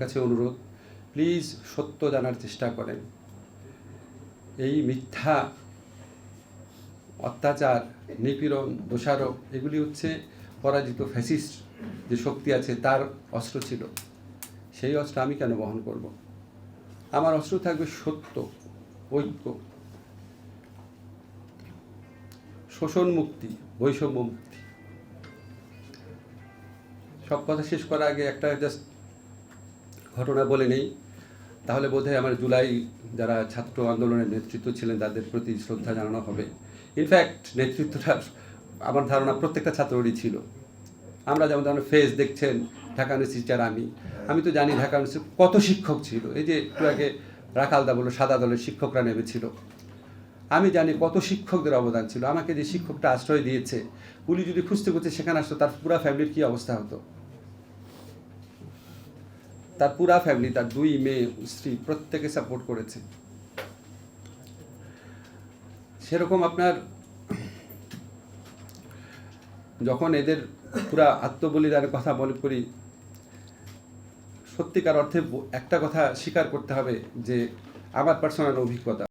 কাছে অনুরোধ, প্লিজ সত্য জানার চেষ্টা করেন। এই মিথ্যা, অত্যাচার, নিপীড়ন, দোষারোপ এগুলি হচ্ছে পরাজিত ফ্যাসিস্ট যে শক্তি আছে তার অস্ত্র ছিল। সেই অস্ত্র আমি কেন বহন করব? আমার অস্ত্র থাকবে সত্য, ঐক্য, শোষণ মুক্তি, বৈষম্য মুক্তি। সব কথা শেষ করার আগে একটা জাস্ট ঘটনা বলে নেই, তাহলে বোধহয় আমার জুলাই যারা ছাত্র আন্দোলনের নেতৃত্ব ছিলেন তাদের প্রতি শ্রদ্ধা জানানো হবে। ইনফ্যাক্ট নেতৃত্বটা আমার ধারণা প্রত্যেকটা ছাত্ররই ছিল। আমরা যেমন ধরনের ফেস দেখছেন, ঢাকা ইউনিভার্সিটির আমি তো জানি ঢাকা ইউনিভার্সিটির কত শিক্ষক ছিল। এই যে একটু আগে রাখালদা বললো সাদা দলের শিক্ষকরা নেমেছিল, আমি জানি কত শিক্ষকদের অবদান ছিল। আমাকে যে শিক্ষকটা আশ্রয় দিয়েছে, পুলিশ যদি খুঁজতে খুঁজতে সেখানে আসতো, তার পুরা ফ্যামিলির কী অবস্থা হতো? তার পুরা ফ্যামিলি, তার 2 মেয়ে, স্ত্রী প্রত্যেকে সাপোর্ট করেছে। সেরকম আপনার যখন এদের পুরা আত্মবলিদানের কথা মনে করি, সত্যিকার অর্থে একটা কথা স্বীকার করতে হবে যে আমার পার্সোনাল অভিজ্ঞতা,